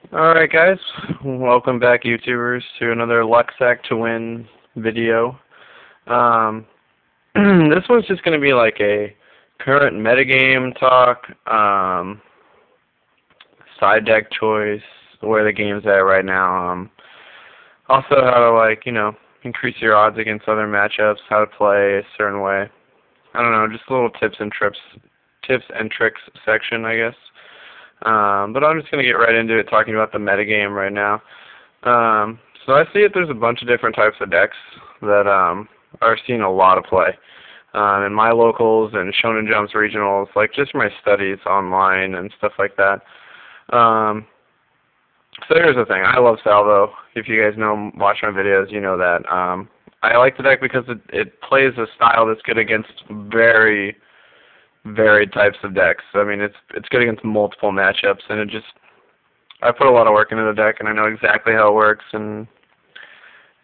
Alright guys, welcome back YouTubers to another Luck Sack to Win video. This one's just going to be like a current metagame talk, side deck choice, where the game's at right now, also how to increase your odds against other matchups, how to play a certain way. I don't know, just a little tips and tricks section, I guess. But I'm just going to get right into it talking about the metagame right now. So I see that there's a bunch of different types of decks that are seeing a lot of play. In my locals and Shonen Jump's regionals, like just my studies online and stuff like that. So here's the thing, I love Salvo. If you guys watch my videos, you know that. I like the deck because it plays a style that's good against very varied types of decks. I mean, it's good against multiple matchups, and I put a lot of work into the deck, and I know exactly how it works, and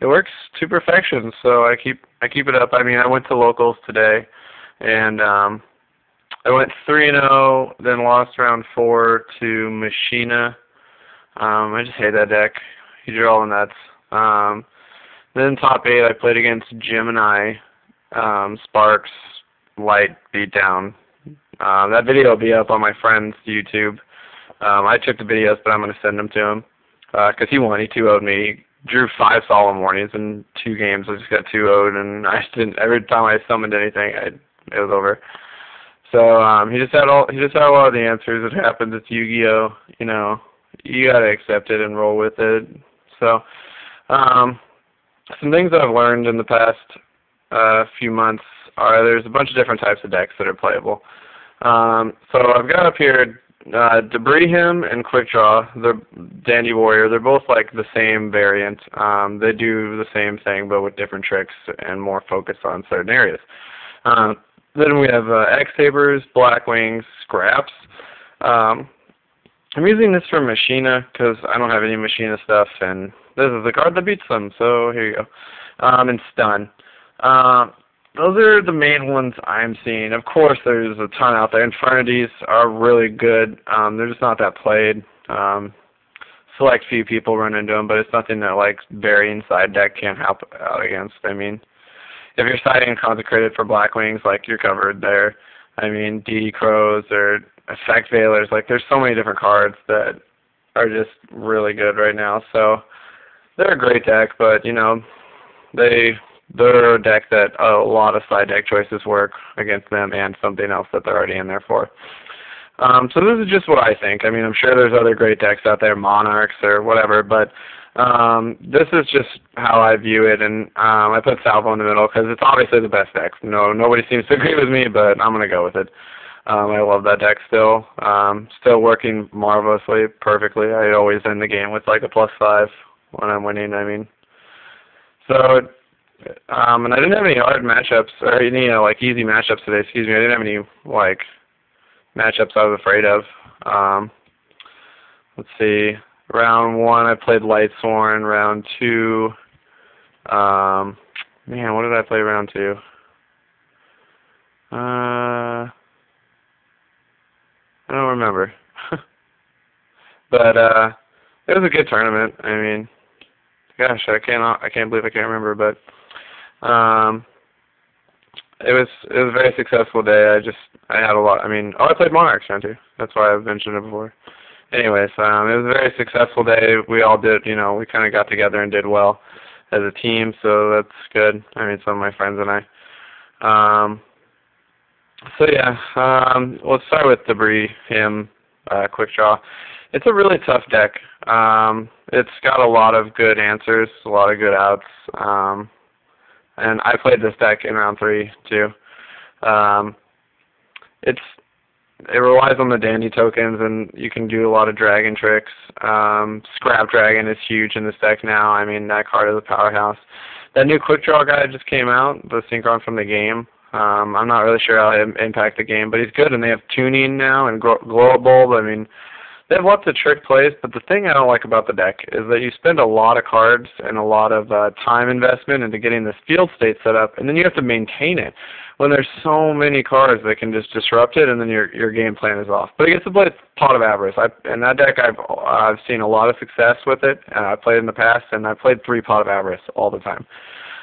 it works to perfection. So I keep it up. I mean, I went to locals today, and I went 3-0, then lost round 4 to Machina. I just hate that deck. You draw all the nuts. Then top 8, I played against Gemini, Sparks, Light Beatdown. That video will be up on my friend's YouTube. I took the videos, but I'm going to send them to him because he won. He 2-0'd me. He drew 5 solemn warnings in 2 games. I just got 2-0'd, and every time I summoned anything, it was over. So he just had a lot of the answers. It happens. It's Yu-Gi-Oh. You know, you got to accept it and roll with it. So some things that I've learned in the past few months are there's a bunch of different types of decks that are playable. So I've got up here Debris Him and Quick Draw. They're Dandy Warrior. They're both like the same variant. They do the same thing but with different tricks and more focus on certain areas. Then we have X-Sabers, Blackwings, Scraps. I'm using this for Machina because I don't have any Machina stuff, and this is the card that beats them, so here you go. And Stun. Those are the main ones I'm seeing. Of course, there's a ton out there. Infernities are really good. They're just not that played. Select few people run into them, but it's nothing that like varying side deck can't help out against. I mean, if you're siding Consecrated for Blackwings, like you're covered there. I mean, DD Crows or Effect Veilers, like there's so many different cards that are just really good right now. So they're a great deck, but you know, they're a deck that a lot of side deck choices work against them and something else that they're already in there for. So this is just what I think. I mean, I'm sure there's other great decks out there, Monarchs or whatever, but this is just how I view it, and I put Salvo in the middle because it's obviously the best deck. Nobody seems to agree with me, but I'm going to go with it. I love that deck still. Still working marvelously, perfectly. I always end the game with like a +5 when I'm winning, I mean. So, and I didn't have any hard matchups, or any like easy matchups today, excuse me. I didn't have any like matchups I was afraid of. Let's see. Round 1 I played Lightsworn. Round 2, man, what did I play round 2? I don't remember. But it was a good tournament. I mean, gosh, I can't believe I can't remember, but it was a very successful day. I had a lot. I mean, I played Monarchs round 2. That's why I've mentioned it before. Anyways, it was a very successful day. We all did, we kind of got together and did well as a team, so that's good. I mean, some of my friends and I. So yeah, let's start with Debris Him, Quick Draw. It's a really tough deck. It's got a lot of good answers, a lot of good outs. And I played this deck in round 3 too. It relies on the Dandy tokens, and you can do a lot of dragon tricks. Scrap Dragon is huge in this deck now. I mean, that card is a powerhouse. That new Quick Draw guy just came out, the Synchron from the game. I'm not really sure how he'll impact the game, but he's good, and they have tuning now and glow bulb. I mean, They have lots of trick plays, but the thing I don't like about the deck is that you spend a lot of cards and a lot of time investment into getting this field state set up, and then you have to maintain it when there's so many cards that can just disrupt it, and then your game plan is off. But it gets to play Pot of Avarice. In that deck, I've seen a lot of success with it. I played in the past, and I played 3 Pot of Avarice all the time.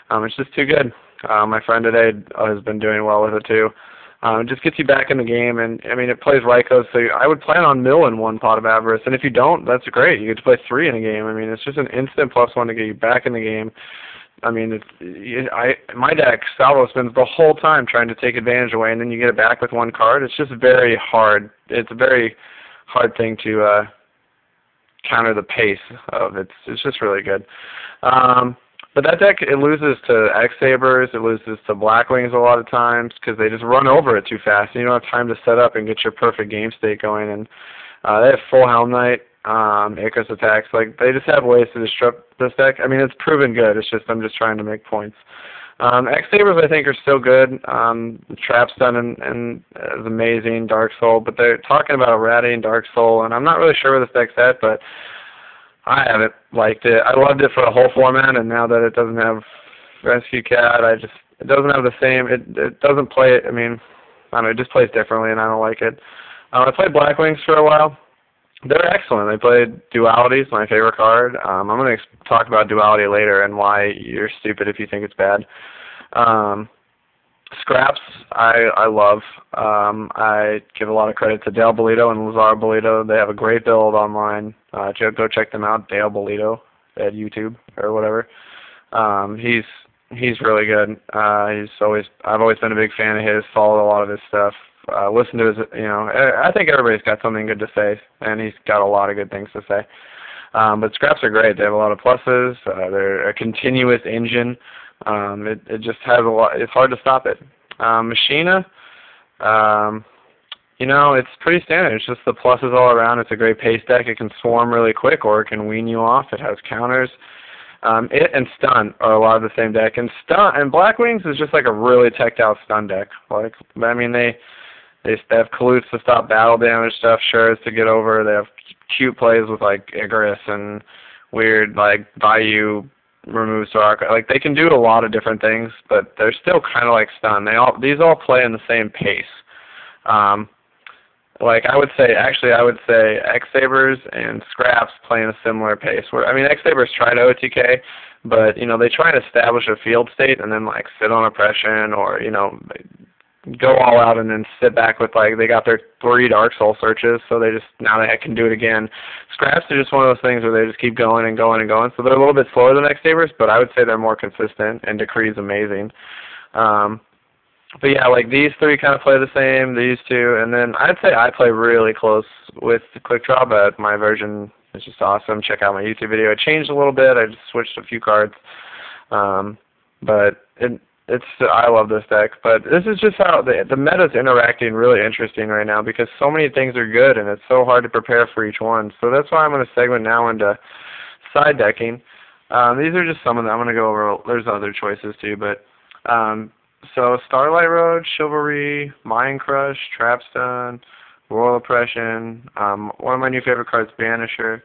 It's just too good. My friend today has been doing well with it too. It just gets you back in the game, and I mean, it plays Rykos, so I would plan on milling 1 Pot of Avarice, and if you don't, that's great. You get to play 3 in a game. I mean, it's just an instant +1 to get you back in the game. I mean, my deck, Salvo spends the whole time trying to take advantage away, and then you get it back with 1 card. It's just very hard. It's a very hard thing to counter the pace of. It's just really good. But that deck, it loses to X-Sabers, it loses to Blackwings a lot of times because they just run over it too fast, and you don't have time to set up and get your perfect game state going. And they have full Helm Knight, Icarus attacks. Like, they just have ways to disrupt this deck. I mean, it's proven good. It's just I'm just trying to make points. X-Sabers, I think, are still good. Trap Stun and is amazing, Dark Soul, but they're talking about irradiating Dark Soul, and I'm not really sure where this deck's at, but I haven't liked it. I loved it for the whole format, and now that it doesn't have Rescue Cat, it doesn't have the same. It doesn't play it. I mean, I don't know. It just plays differently, and I don't like it. I played Blackwings for a while. They're excellent. They played Dualities, my favorite card. I'm going to talk about Duality later and why you're stupid if you think it's bad. Scraps, I love. I give a lot of credit to Dale Bolito and Lazar Bolito. They have a great build online. Go check them out, Dale Bolito at YouTube or whatever. He's really good. I've always been a big fan of his. Followed a lot of his stuff. Listen to his. I think everybody's got something good to say, and he's got a lot of good things to say. But Scraps are great. They have a lot of pluses. They're a continuous engine. It just has a lot. It's hard to stop it. Machina, it's pretty standard. It's just the pluses all around. It's a great pace deck. It can swarm really quick, or it can wean you off. It has counters. It and Stun are a lot of the same deck. And Blackwings is just like a really teched out stun deck. Like, I mean, they have Kalutes to stop battle damage stuff, Shurs to get over. They have cute plays with like Icarus and weird like Bayou removes Soraka. Like, they can do a lot of different things, but they're still kind of like Stun. These all play in the same pace. Like, I would say X-Sabers and Scraps play in a similar pace. X-Sabers try to OTK, but, they try and establish a field state and then, like, sit on oppression or, go all out and then sit back with, like, they got their 3 Dark Soul searches, so now they can do it again. Scraps are just one of those things where they just keep going and going and going, so they're a little bit slower than X-Sabers, but I would say they're more consistent, and Decree's amazing. But yeah, like, these 3 kind of play the same, these 2, and then I'd say I play really close with Quick Draw, but my version is just awesome. Check out my YouTube video. It changed a little bit. I just switched a few cards. But I love this deck. But this is just how the meta's interacting really interesting right now because so many things are good, and it's so hard to prepare for each one. So that's why I'm going to segment now into side decking. These are just some of them. I'm going to go over, there's other choices too, but so Starlight Road, Chivalry, Mind Crush, Trap Stun, Royal Oppression, one of my new favorite cards, Banisher.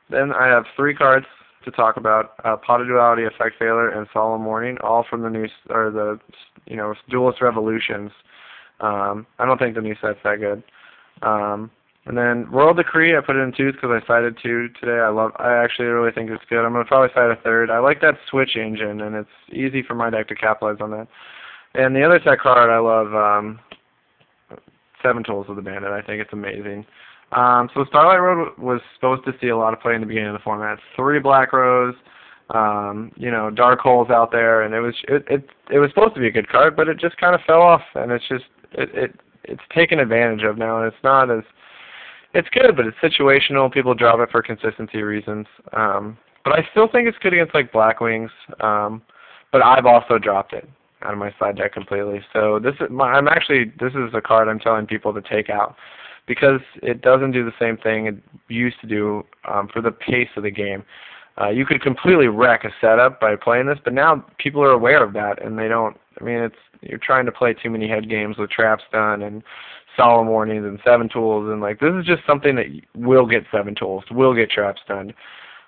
Then I have 3 cards to talk about, Pot of Duality, Effect Failure, and Solemn Warning, all from the new, Duelist Revolutions. I don't think the new set's that good. And then Royal Decree, I put it in 2s because I cited 2 today. I actually really think it's good. I'm going to probably cite a 3rd. I like that switch engine, and it's easy for my deck to capitalize on that. And the other tech card, I love 7 Tools of the Bandit. I think it's amazing. So Starlight Road was supposed to see a lot of play in the beginning of the format. 3 Black Rose, Dark Holes out there, and it was supposed to be a good card, but it just kind of fell off, and it's taken advantage of now, and it's good, but it's situational. People drop it for consistency reasons. But I still think it's good against like Blackwings. But I've also dropped it out of my side deck completely. So this is a card I'm telling people to take out because it doesn't do the same thing it used to do for the pace of the game. You could completely wreck a setup by playing this, but now people are aware of that, and they don't. I mean, you're trying to play too many head games with Trap Stun and solemn warnings and 7 tools, and like this is just something that will get 7 tools, will get traps done,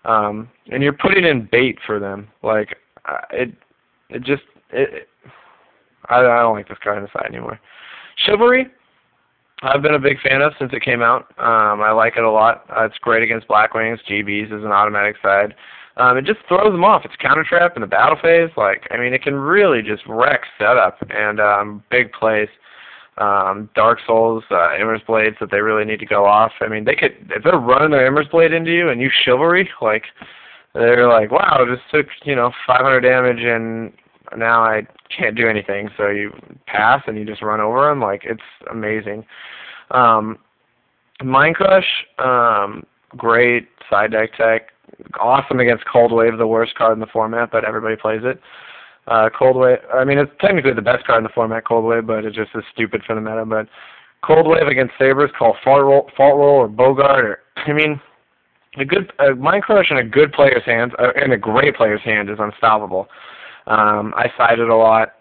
and you're putting in bait for them. Like I don't like this card on the side anymore. Chivalry, I've been a big fan of since it came out. I like it a lot. It's great against Blackwings. GBs is an automatic side. It just throws them off. It's counter trap in the battle phase. Like, I mean, it can really just wreck setup and big plays. Dark Souls, Immer's Blades that they really need to go off. I mean, they could, if they're running their Immer's Blade into you and you Chivalry, like, they're like, wow, just took, 500 damage and now I can't do anything. So you pass and you just run over them. Like, it's amazing. Mind Crush, great side deck tech. Awesome against Cold Wave, the worst card in the format, but everybody plays it. Cold Wave, I mean, it's technically the best card in the format, Cold Wave, but it just is stupid for the meta. But Cold Wave against Sabres called Fault Roll or Bogart, or, I mean, a Mind Crush in a good player's hand, in a great player's hand, is unstoppable. I side it a lot.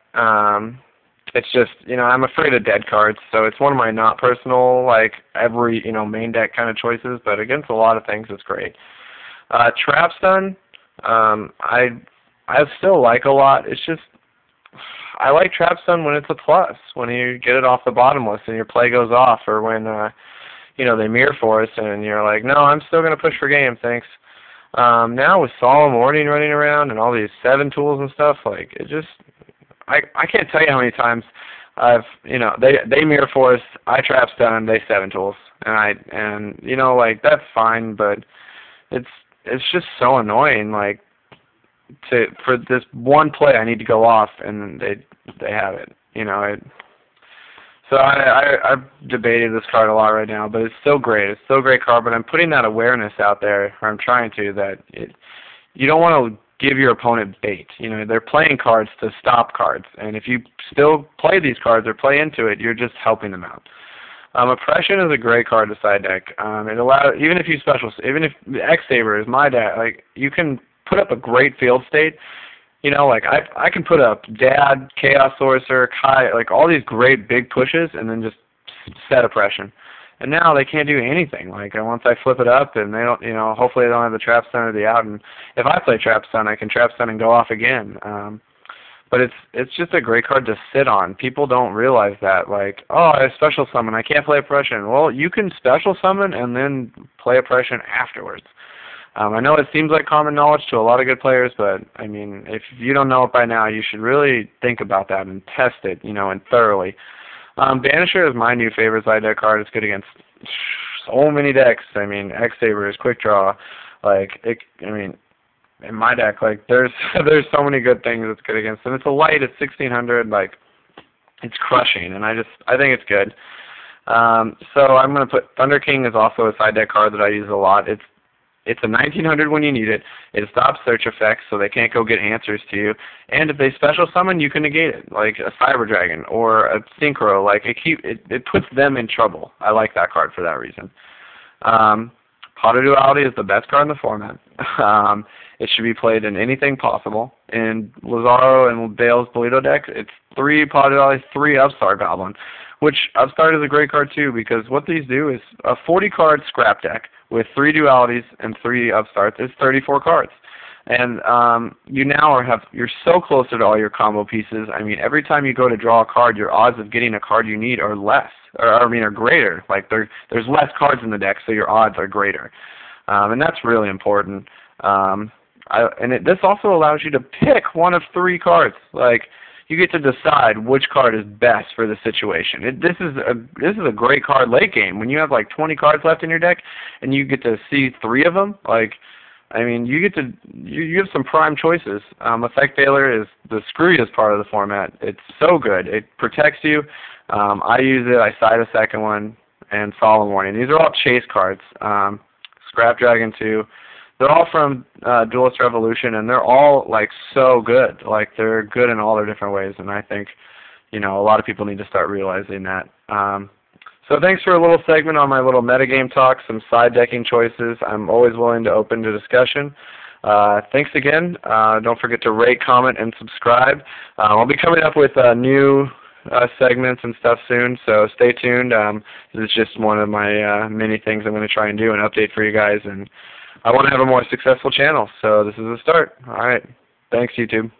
It's just, I'm afraid of dead cards, so it's one of my not personal, like, every, main deck kind of choices, but against a lot of things, it's great. Trap Stun, I still like a lot. It's just, I like Trap Stun when it's a plus, when you get it off the bottomless and your play goes off, or when, they mirror force and you're like, no, I'm still going to push for game, thanks. Now with Solemn Warning running around and all these 7 tools and stuff, like, it just, I can't tell you how many times I've, they mirror force, I Trap Stun, they 7 tools, and like, that's fine, but it's just so annoying, like, for this one play I need to go off and they have it, So I've debated this card a lot right now, but it's still great. It's still a great card, but I'm putting that awareness out there, or I'm trying to, that you don't want to give your opponent bait. They're playing cards to stop cards, and if you still play these cards or play into it, you're just helping them out. Oppression is a great card to side deck. It allows, even if X Saber is my deck, like, you can put up a great field state. Like, I can put up Dad, Chaos Sorcerer, Kai, like, all these great big pushes, and then just set Oppression. And now they can't do anything. Like, once I flip it up, and they don't, hopefully they don't have the Trap Stun or the out, and if I play Trap Stun, I can Trap Stun and go off again. But it's just a great card to sit on. People don't realize that. Like, oh, I special summon, I can't play Oppression. Well, you can special summon and then play Oppression afterwards. I know it seems like common knowledge to a lot of good players, but, I mean, if you don't know it by now, you should really think about that and test it, and thoroughly. Banisher is my new favorite side deck card. It's good against so many decks. I mean, X Sabers, Quick Draw, like, in my deck, like, there's so many good things it's good against. And it's a light, it's 1600, like, it's crushing, and I think it's good. So I'm going to put Thunder King is also a side deck card that I use a lot. It's a 1900 when you need it. It stops search effects, so they can't go get answers to you. And if they special summon, you can negate it, like a Cyber Dragon or a Synchro. Like, it puts them in trouble. I like that card for that reason. Auto Duality is the best card in the format. It should be played in anything possible. In Lazaro and Bale's Bolito deck, it's 3 Auto Duality, 3 Upstart Goblin, which Upstart is a great card too, because what these do is a 40-card scrap deck with 3 dualities and 3 upstarts is 34 cards. And you now you're so closer to all your combo pieces. I mean, every time you go to draw a card, your odds of getting a card you need are less, are greater. Like, there's less cards in the deck, so your odds are greater. And that's really important. This also allows you to pick one of 3 cards. Like, you get to decide which card is best for the situation. This is a great card late game. When you have like 20 cards left in your deck and you get to see 3 of them, like, I mean, you have some prime choices. Effect Failure is the screwiest part of the format. It's so good. It protects you. I use it. I side a second one, and Solemn Warning. These are all chase cards. Scrap Dragon 2. They're all from Duelist Revolution, and they're all, like, so good. Like, they're good in all their different ways, and I think, a lot of people need to start realizing that. So thanks for a little segment on my little metagame talk, some side decking choices. I'm always willing to open to discussion. Thanks again. Don't forget to rate, comment, and subscribe. I'll be coming up with new segments and stuff soon, so stay tuned. This is just one of my many things I'm going to try and do and update for you guys, and I want to have a more successful channel, so this is a start. All right. Thanks, YouTube.